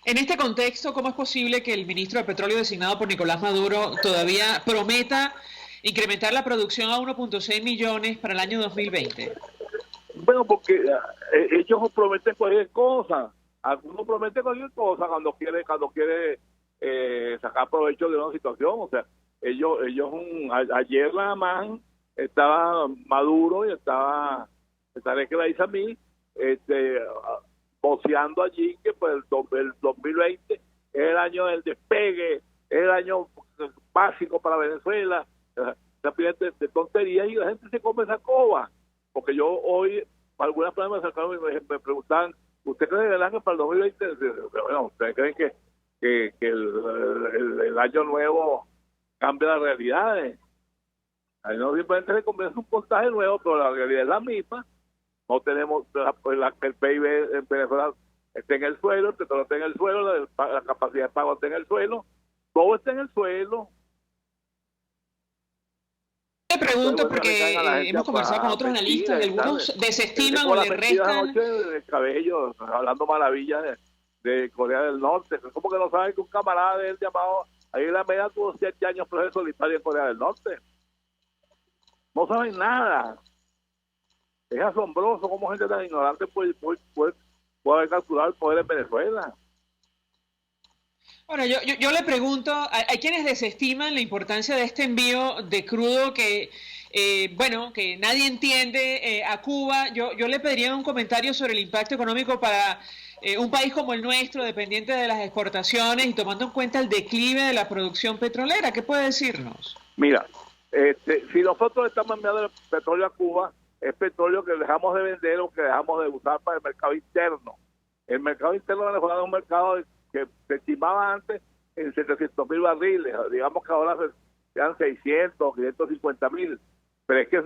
Speaker 2: En este contexto, ¿cómo es posible que el ministro de Petróleo designado por Nicolás Maduro todavía prometa incrementar la producción a 1.6 millones para el año 2020?
Speaker 13: Bueno, porque ellos prometen cualquier cosa. Algunos prometen cualquier cosa cuando quiere sacar provecho de una situación. O sea, ellos ayer nada más estaba Maduro y estaba a mí voceando allí que pues el 2020 es el año del despegue, es el año básico para Venezuela. De tonterías, y la gente se come esa coba. Porque yo hoy, algunas personas me sacaron y me preguntaban, ¿usted cree de verdad que para el 2020? Bueno, ¿ustedes creen que el año nuevo cambia las realidades? Ahí no simplemente se comienza un puntaje nuevo, pero la realidad es la misma. No tenemos el PIB en Venezuela está en el suelo, el petróleo está en el suelo, la capacidad de pago está en el suelo, todo está en el suelo.
Speaker 2: Le pregunto porque hemos conversado con otros analistas, algunos desestiman o le restan.
Speaker 13: El cabello, hablando maravillas de Corea del Norte. ¿Cómo que no sabe que un camarada de él llamado Aguila Meda tuvo 7 años proceso solitario en Corea del Norte? No saben nada. Es asombroso cómo gente tan ignorante puede haber calculado el poder en Venezuela.
Speaker 2: Bueno, yo le pregunto, hay quienes desestiman la importancia de este envío de crudo que nadie entiende a Cuba. Yo le pediría un comentario sobre el impacto económico para un país como el nuestro, dependiente de las exportaciones y tomando en cuenta el declive de la producción petrolera. ¿Qué puede decirnos?
Speaker 13: Mira, si nosotros estamos enviando el petróleo a Cuba, es petróleo que dejamos de vender o que dejamos de usar para el mercado interno. El mercado interno venezolano es un mercado que se estimaba antes en 700.000 barriles, digamos que ahora sean 600, 550.000, pero es que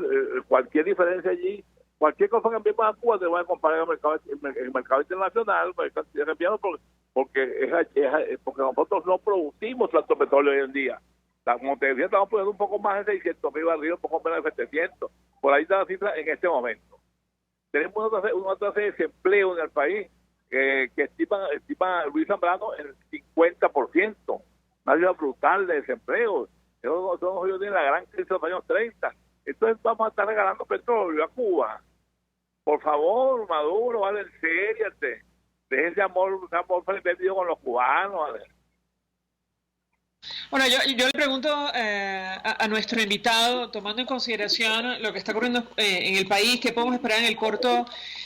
Speaker 13: cualquier diferencia allí, cualquier cosa que enviemos a Cuba te voy a comparar el mercado internacional, porque nosotros no producimos tanto petróleo hoy en día. Como te decía, estamos poniendo un poco más de 600.000 barriles, un poco menos de 700, por ahí está la cifra en este momento. Tenemos una tasa de desempleo en el país que estima Luis Zambrano en el 50%, una ayuda brutal de desempleo. Eso tiene la gran crisis de los años 30. Entonces vamos a estar regalando petróleo a Cuba. Por favor, Maduro, vale, en serio, deje ese amor perdido con los cubanos, vale.
Speaker 2: Bueno, yo le pregunto a nuestro invitado, tomando en consideración lo que está ocurriendo en el país, ¿qué podemos esperar en el corto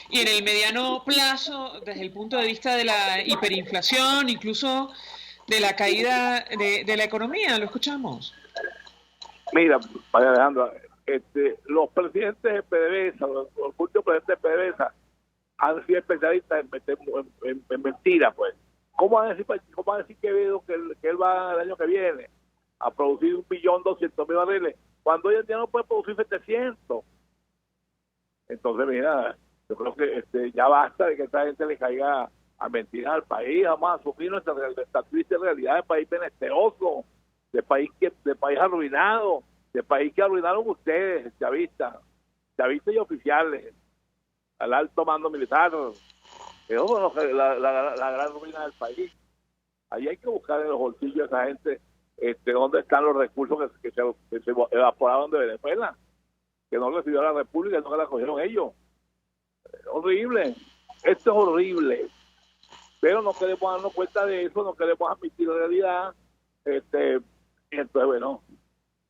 Speaker 2: y en el mediano plazo desde el punto de vista de la hiperinflación, incluso de la caída de la economía? Lo escuchamos.
Speaker 13: Mira, María Alejandra, los presidentes de PDVSA, los últimos presidentes de PDVSA han sido especialistas en mentiras, pues. ¿Cómo va a decir Quevedo que él va el año que viene a producir 1.200.000 barriles cuando hoy en día no puede producir 700? Entonces, mira, yo creo que ya basta de que esta gente le caiga a mentiras al país. Vamos a asumir esta triste realidad de país menesteroso, de país arruinado, de país que arruinaron ustedes, chavistas y oficiales, al alto mando militar. Eso es la gran ruina del país. Ahí hay que buscar en los bolsillos de esa gente dónde están los recursos que se evaporaron de Venezuela, que no recibió la República, no que la cogieron ellos. Horrible. Esto es horrible. Pero no queremos darnos cuenta de eso, no queremos admitir la realidad. Entonces, bueno,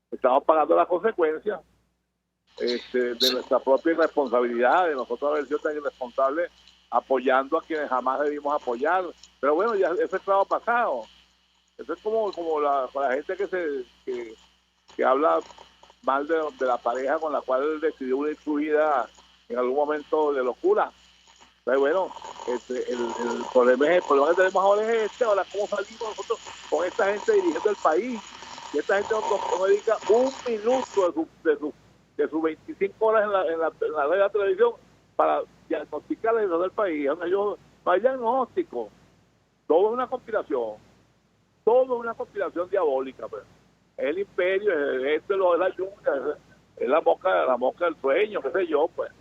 Speaker 13: estamos pagando las consecuencias de nuestra propia irresponsabilidad, de nosotros haber sido tan irresponsables apoyando a quienes jamás debimos apoyar. Pero bueno, ya ese es trabajo pasado. Eso es como la gente que habla mal de la pareja con la cual decidió unir su vida en algún momento de locura. Entonces, bueno, el problema que tenemos ahora es ahora cómo salimos nosotros con esta gente dirigiendo el país. Y esta gente no dedica un minuto de sus 25 horas en la red de la televisión para diagnosticar la situación del país. No hay diagnóstico. Todo es una conspiración diabólica. Pues. Es el imperio, es la yunga, es la mosca del sueño, qué sé yo, pues.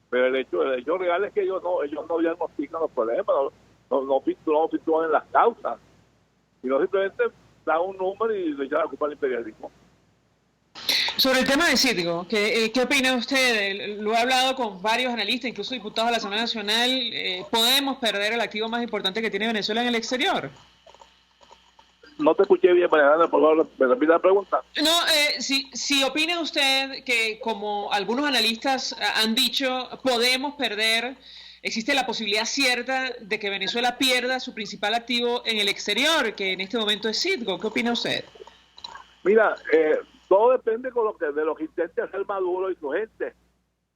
Speaker 13: Pero el hecho real es que ellos no diagnostican los problemas, no sitúan en las causas, sino simplemente dan un número y le echan la culpa al imperialismo.
Speaker 2: Sobre el tema de Citgo, ¿qué opina usted? Lo he hablado con varios analistas, incluso diputados de la Asamblea Nacional. ¿Podemos perder el activo más importante que tiene Venezuela en el exterior?
Speaker 13: No te escuché bien, Mariana, por favor, me repita la pregunta.
Speaker 2: No, si opina usted que, como algunos analistas han dicho, podemos perder, existe la posibilidad cierta de que Venezuela pierda su principal activo en el exterior, que en este momento es Citgo. ¿Qué opina usted?
Speaker 13: Mira, todo depende de lo que intente hacer Maduro y su gente.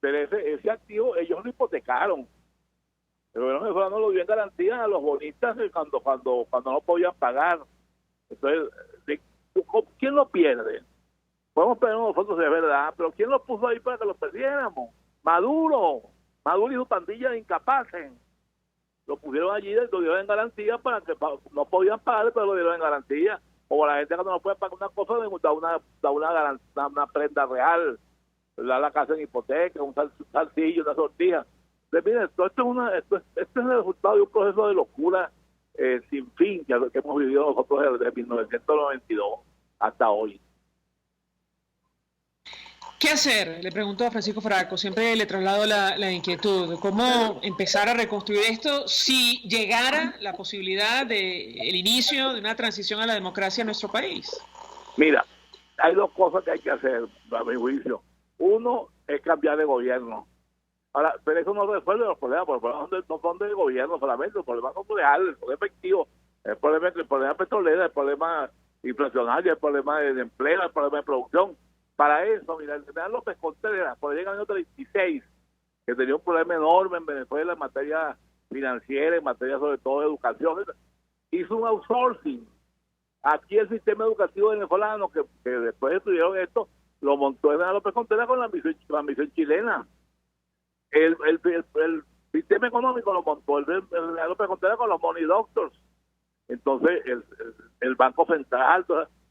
Speaker 13: Pero ese activo ellos lo hipotecaron. El gobierno venezolano lo dio en garantía a los bonistas cuando no podían pagar. Entonces, ¿quién lo pierde? Podemos perder nosotros, es verdad, pero ¿quién lo puso ahí para que lo perdiéramos? Maduro y su pandilla de incapaces. Lo pusieron allí, lo dieron en garantía para que no podían pagar, pero lo dieron en garantía. Como la gente cuando no puede pagar una cosa, da una prenda real, da la casa en hipoteca, un salsillo, una sortija. Entonces, miren, esto es el resultado de un proceso de locura sin fin que hemos vivido nosotros desde 1992 hasta hoy.
Speaker 2: ¿Qué hacer? Le pregunto a Francisco Franco, siempre le traslado la inquietud. ¿Cómo empezar a reconstruir esto si llegara la posibilidad de el inicio de una transición a la democracia en nuestro país?
Speaker 13: Mira, hay dos cosas que hay que hacer, a mi juicio. Uno es cambiar de gobierno. Ahora, pero eso no resuelve los problemas, porque los problemas no son del gobierno solamente, los problemas son reales, son efectivos. El problema petrolero, el problema inflacionario, el problema de empleo, el problema de producción. Para eso, mira, el general López Contreras, por ahí en el año 36, que tenía un problema enorme en Venezuela en materia financiera, en materia sobre todo de educación. Hizo un outsourcing. Aquí el sistema educativo venezolano, que después de estudiaron esto, lo montó Hernán López Contreras con la misión chilena. El sistema económico lo montó Hernán López Contreras con los money doctors. Entonces, el Banco Central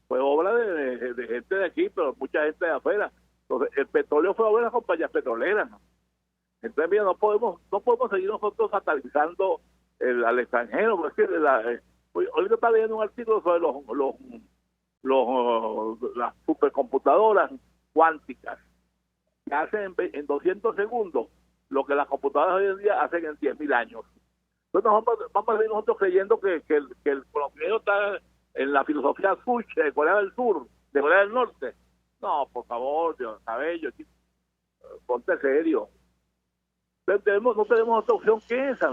Speaker 13: fue obra de gente de aquí, pero mucha gente de afuera. Entonces, el petróleo fue obra de las compañías petroleras. Entonces, mira, no podemos seguir nosotros satanizando al extranjero, porque hoy estaba leyendo un artículo sobre las supercomputadoras cuánticas, que hacen en 200 segundos lo que las computadoras hoy en día hacen en 10.000 años. Entonces vamos a seguir nosotros creyendo que el colombiano está en la filosofía such de Corea del Sur, de Corea del Norte. No, por favor, Dios, Cabello, ponte serio. No tenemos otra opción que esa,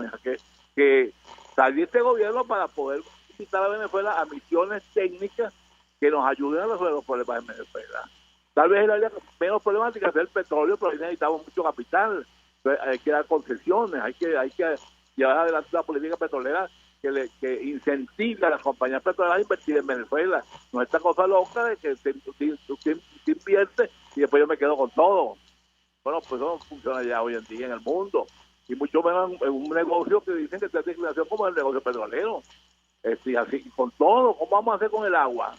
Speaker 13: que salir este gobierno para poder invitar a Venezuela a misiones técnicas que nos ayuden a resolver los problemas de Venezuela. Tal vez el área menos problemática es el petróleo, pero ahí necesitamos mucho capital. Entonces, hay que dar concesiones, hay que llevar adelante una política petrolera que incentive a las compañías petroleras a invertir en Venezuela. No es esta cosa loca de que usted invierte y después yo me quedo con todo. Bueno, pues eso no funciona ya hoy en día en el mundo. Y mucho menos en un negocio que dicen que está de inclinación como el negocio petrolero. Así, con todo, ¿cómo vamos a hacer con el agua?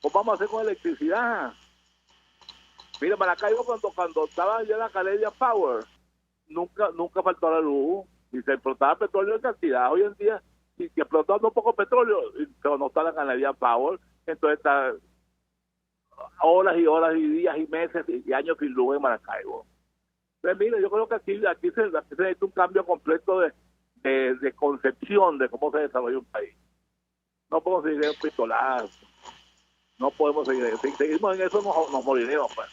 Speaker 13: ¿Cómo vamos a hacer con electricidad? Mira, Maracaibo cuando estaba ya la Canadian Power, nunca faltó la luz y se explotaba petróleo en cantidad. Hoy en día, si explotando un poco petróleo, pero no está la Canadian Power, entonces está horas y horas y días y meses y años sin luz en Maracaibo. Entonces, mira, yo creo que aquí se necesita un cambio completo de concepción de cómo se desarrolla un país. No podemos seguir en pistoladas. No podemos seguir. Si seguimos en eso, nos moriremos, pues.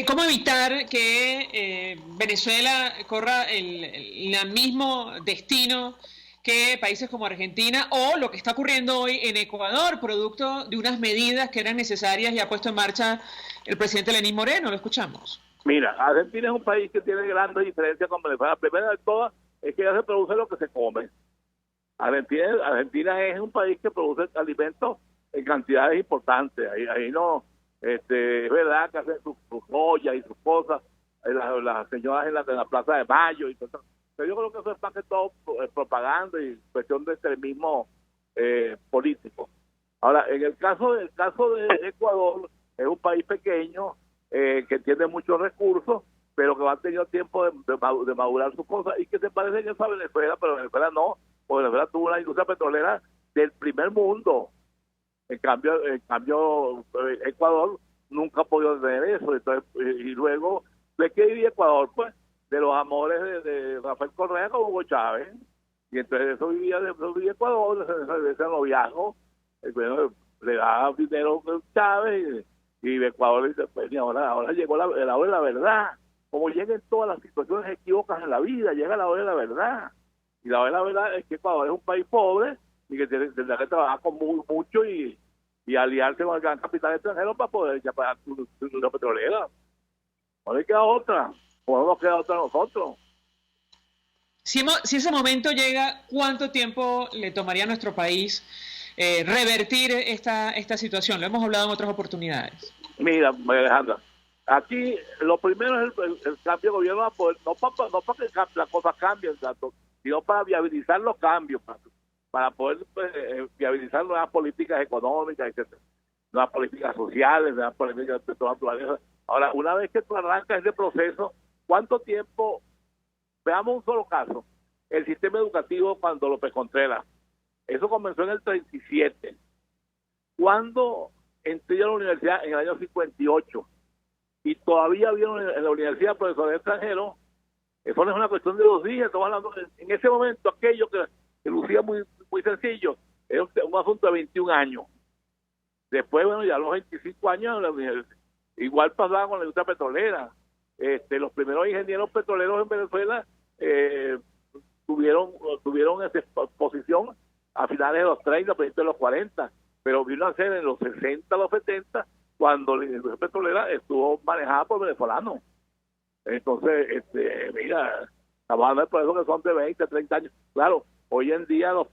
Speaker 2: ¿Cómo evitar que Venezuela corra el mismo destino que países como Argentina o lo que está ocurriendo hoy en Ecuador, producto de unas medidas que eran necesarias y ha puesto en marcha el presidente Lenín Moreno? Lo escuchamos.
Speaker 13: Mira, Argentina es un país que tiene grandes diferencias con Venezuela. La primera de todas es que ya se produce lo que se come. Argentina es un país que produce alimentos en cantidades importantes. Ahí no, es verdad que hacen sus ollas y sus cosas, las señoras en la Plaza de Mayo y todo. Pero yo creo que eso es más que todo propaganda y cuestión de extremismo político. Ahora, en el caso de Ecuador, es un país pequeño que tiene muchos recursos, pero que va a tener tiempo de madurar sus cosas y que se parece en eso a Venezuela, pero Venezuela no, porque Venezuela tuvo una industria petrolera del primer mundo. En cambio, Ecuador nunca ha podido tener eso. Entonces, y luego, ¿de qué vivía Ecuador? Pues de los amores de Rafael Correa con Hugo Chávez. Y entonces eso vivía Ecuador, ese noviazgo. Bueno, le daba dinero a Chávez y Ecuador dice, pues ahora llegó la hora de la verdad. Como llegan todas las situaciones equívocas en la vida, llega la hora de la verdad. Y la hora de la verdad es que Ecuador es un país pobre y que tendrá que trabajar con mucho y aliarse con el gran capital extranjero para poder ya pagar su industria petrolera. No le queda otra, o no nos queda otra a nosotros.
Speaker 2: Si ese momento llega, ¿cuánto tiempo le tomaría a nuestro país revertir esta situación? Lo hemos hablado en otras oportunidades.
Speaker 13: Mira, María Alejandra, aquí lo primero es el cambio de gobierno, no para que las cosas cambien tanto, sino para viabilizar los cambios, para poder viabilizar nuevas políticas económicas, etcétera, nuevas políticas sociales, nuevas políticas de toda naturaleza. Ahora, una vez que tú arrancas ese proceso, ¿cuánto tiempo? Veamos un solo caso. El sistema educativo cuando López Contreras. Eso comenzó en el 37. Cuando entré a la universidad en el año 58 y todavía había en la universidad profesores extranjeros, eso no es una cuestión de 2 días. Estamos hablando en ese momento, aquello que lucía muy sencillo, era un asunto de 21 años. Después, bueno, ya a los 25 años, igual pasaba con la industria petrolera. Los primeros ingenieros petroleros en Venezuela tuvieron esa posición a finales de los 30, principios de los 40, pero vino a ser en los 60, los 70, cuando la industria petrolera estuvo manejada por venezolanos. Entonces, mira, Estamos hablando de procesos que son de 20, 30 años. Claro, hoy en día la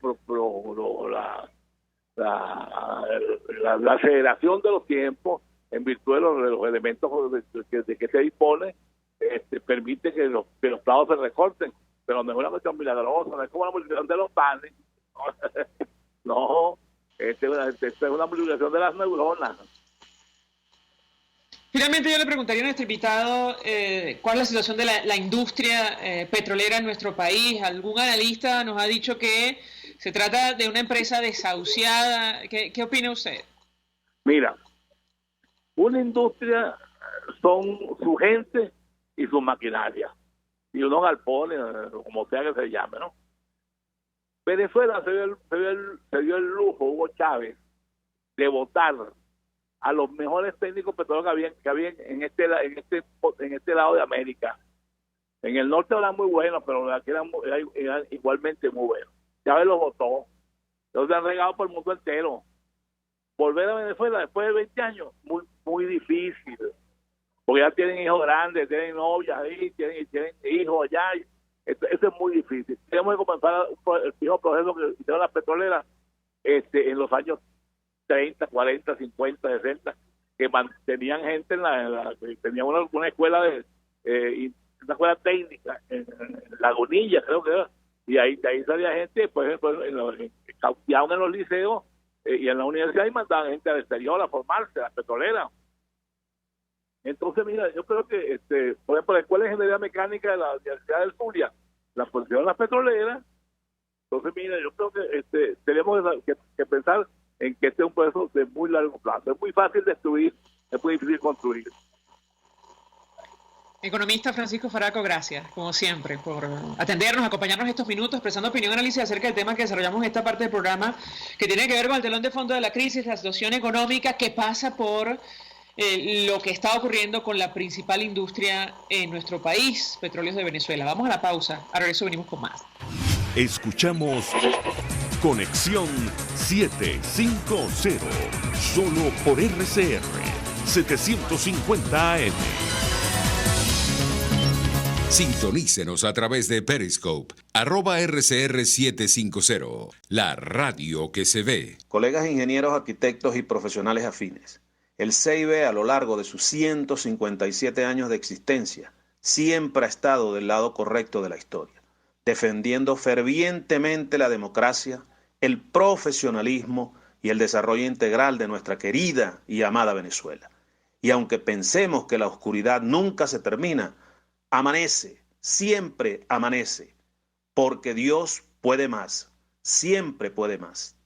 Speaker 13: aceleración de los tiempos, en virtud de los elementos de que se dispone, permite que los plazos se recorten, pero no es una cuestión milagrosa, no es como la multiplicación de los panes. No, esta es una multiplicación de las neuronas.
Speaker 2: Finalmente yo le preguntaría a nuestro invitado cuál es la situación de la industria petrolera en nuestro país. Algún analista nos ha dicho que se trata de una empresa desahuciada. ¿Qué opina usted?
Speaker 13: Mira, una industria son su gente y su maquinaria, y unos galpones, como sea que se llame, ¿no? Venezuela se dio el lujo, Hugo Chávez, de votar a los mejores técnicos petroleros que había en este lado de América. En el norte eran muy buenos, pero aquí eran igualmente muy buenos. Chávez los votó. Los han regado por el mundo entero. Volver a Venezuela después de 20 años, muy difícil. Porque ya tienen hijos grandes, tienen novias ahí, tienen hijos allá. Eso es muy difícil. Tenemos que comenzar el mismo proceso que hicieron las petroleras en los años 30, 40, 50, 60, que mantenían gente tenían una escuela una escuela técnica en Lagunilla, creo que era, y de ahí salía gente, por ejemplo, cauteaban en los liceos y en la universidad, y mandaban gente al exterior a formarse, las petroleras. Entonces, mira, yo creo que, por ejemplo, la Escuela de Ingeniería Mecánica de la Universidad del Zulia, la pusieron las petroleras. Entonces, mira, yo creo que tenemos que pensar en que este es un proceso de muy largo plazo. Es muy fácil destruir, es muy difícil construir.
Speaker 2: Economista Francisco Faraco, gracias, como siempre, por atendernos, acompañarnos estos minutos, expresando opinión y análisis acerca del tema que desarrollamos en esta parte del programa, que tiene que ver con el telón de fondo de la crisis, la situación económica que pasa por lo que está ocurriendo con la principal industria en nuestro país, Petróleos de Venezuela. Vamos a la pausa, a regreso venimos con más.
Speaker 1: Escuchamos Conexión 750, solo por RCR 750 AM.
Speaker 4: Sintonícenos a través de Periscope, @RCR750, la radio que se ve.
Speaker 5: Colegas ingenieros, arquitectos y profesionales afines, el CIB a lo largo de sus 157 años de existencia siempre ha estado del lado correcto de la historia, defendiendo fervientemente la democracia, el profesionalismo y el desarrollo integral de nuestra querida y amada Venezuela. Y aunque pensemos que la oscuridad nunca se termina, amanece, siempre amanece, porque Dios puede más, siempre puede más.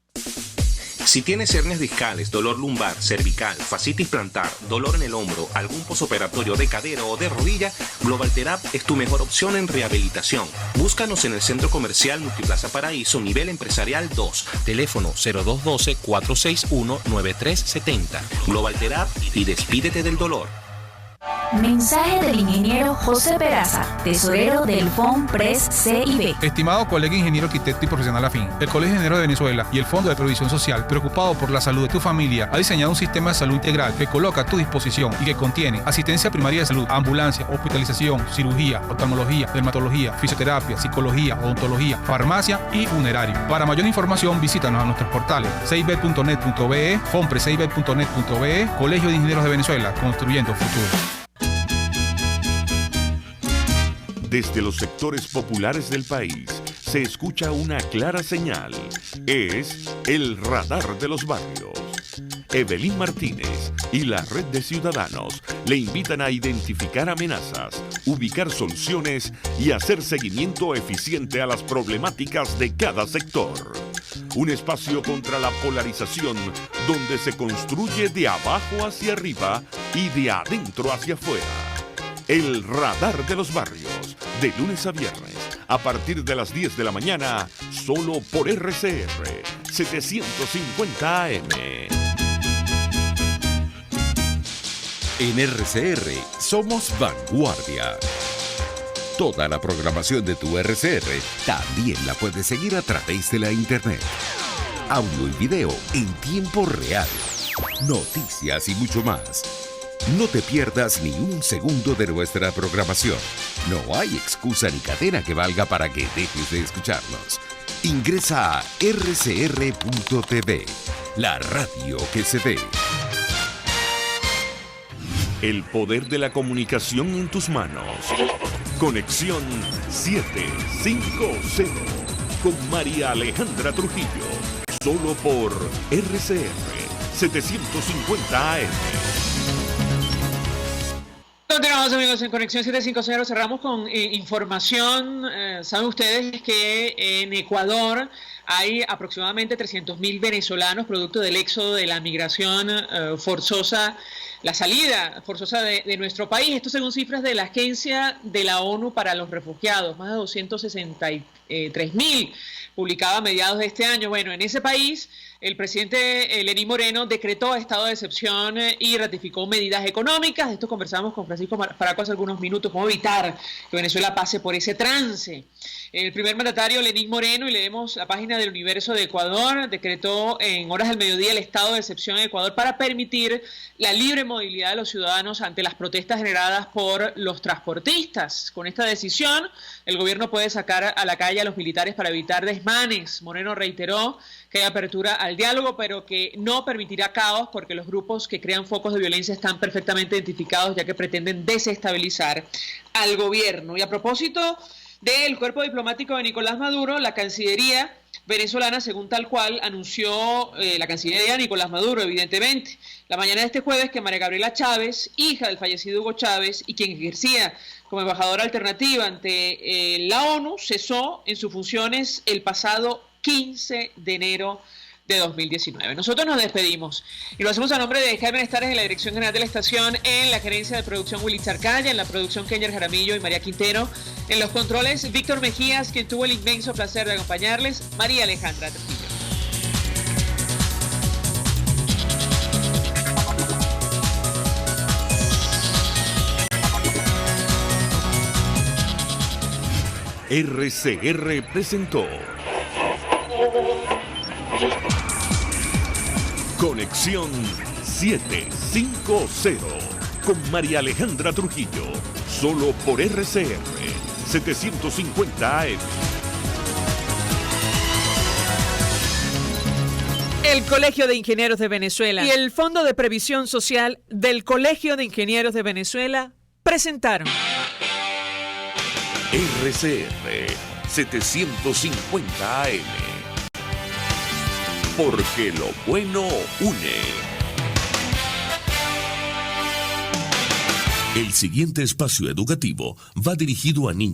Speaker 14: Si tienes hernias discales, dolor lumbar, cervical, fascitis plantar, dolor en el hombro, algún posoperatorio de cadera o de rodilla, Globalterap es tu mejor opción en rehabilitación. Búscanos en el Centro Comercial Multiplaza Paraíso, nivel empresarial 2, teléfono 0212-461-9370. Globalterap y despídete del dolor.
Speaker 7: Mensaje del ingeniero José Peraza, tesorero del FOMPRES CIB.
Speaker 11: Estimado colega ingeniero, arquitecto y profesional afín, el Colegio de Ingenieros de Venezuela y el Fondo de Previsión Social, preocupado por la salud de tu familia, ha diseñado un sistema de salud integral que coloca a tu disposición y que contiene asistencia primaria de salud, ambulancia, hospitalización, cirugía, oftalmología, dermatología, fisioterapia, psicología, odontología, farmacia y funerario. Para mayor información, visítanos a nuestros portales cib.net.be, fomprescib.net.be, Colegio de Ingenieros de Venezuela, construyendo futuro.
Speaker 1: Desde los sectores populares del país se escucha una clara señal. Es el radar de los barrios. Evelyn Martínez y la red de ciudadanos le invitan a identificar amenazas, ubicar soluciones y hacer seguimiento eficiente a las problemáticas de cada sector. Un espacio contra la polarización donde se construye de abajo hacia arriba y de adentro hacia afuera. El radar de los barrios, de lunes a viernes, a partir de las 10 de la mañana, solo por RCR 750 AM.
Speaker 4: En RCR somos vanguardia. Toda la programación de tu RCR también la puedes seguir a través de la internet. Audio y video en tiempo real. Noticias y mucho más. No te pierdas ni un segundo de nuestra programación. No hay excusa ni cadena que valga para que dejes de escucharnos. Ingresa a rcr.tv, la radio que se ve.
Speaker 1: El poder de la comunicación en tus manos. Conexión 750 con María Alejandra Trujillo. Solo por RCR 750 AM.
Speaker 2: Continuamos, amigos, en Conexión 750. Cerramos con información. Saben ustedes que en Ecuador hay aproximadamente 300.000 venezolanos producto del éxodo de la migración forzosa, la salida forzosa de nuestro país. Esto según cifras de la Agencia de la ONU para los Refugiados, más de 263.000 publicada a mediados de este año. Bueno, en ese país el presidente Lenín Moreno decretó estado de excepción y ratificó medidas económicas. De esto conversamos con Francisco Faraco hace algunos minutos, cómo evitar que Venezuela pase por ese trance. El primer mandatario Lenín Moreno, y leemos la página del Universo de Ecuador, decretó en horas del mediodía el estado de excepción en Ecuador para permitir la libre movilidad de los ciudadanos ante las protestas generadas por los transportistas. Con esta decisión, el gobierno puede sacar a la calle a los militares para evitar desmanes. Moreno reiteró que hay apertura al diálogo, pero que no permitirá caos porque los grupos que crean focos de violencia están perfectamente identificados, ya que pretenden desestabilizar al gobierno. Y a propósito del cuerpo diplomático de Nicolás Maduro, la Cancillería venezolana, según tal cual anunció la Cancillería de Nicolás Maduro, evidentemente, la mañana de este jueves, que María Gabriela Chávez, hija del fallecido Hugo Chávez y quien ejercía como embajadora alternativa ante la ONU, cesó en sus funciones el pasado 15 de enero de 2019. Nosotros nos despedimos y lo hacemos a nombre de Jaime Estares en la dirección general de la estación, en la gerencia de producción Willy Charcaya, en la producción Kenyer Jaramillo y María Quintero, en los controles Víctor Mejías, quien tuvo el inmenso placer de acompañarles, María Alejandra Trujillo.
Speaker 1: RCR presentó Conexión 750 con María Alejandra Trujillo, solo por RCR 750 AM.
Speaker 2: El Colegio de Ingenieros de Venezuela y el Fondo de Previsión Social del Colegio de Ingenieros de Venezuela presentaron
Speaker 1: RCR 750 AM. Porque lo bueno une. El siguiente espacio educativo va dirigido a niños.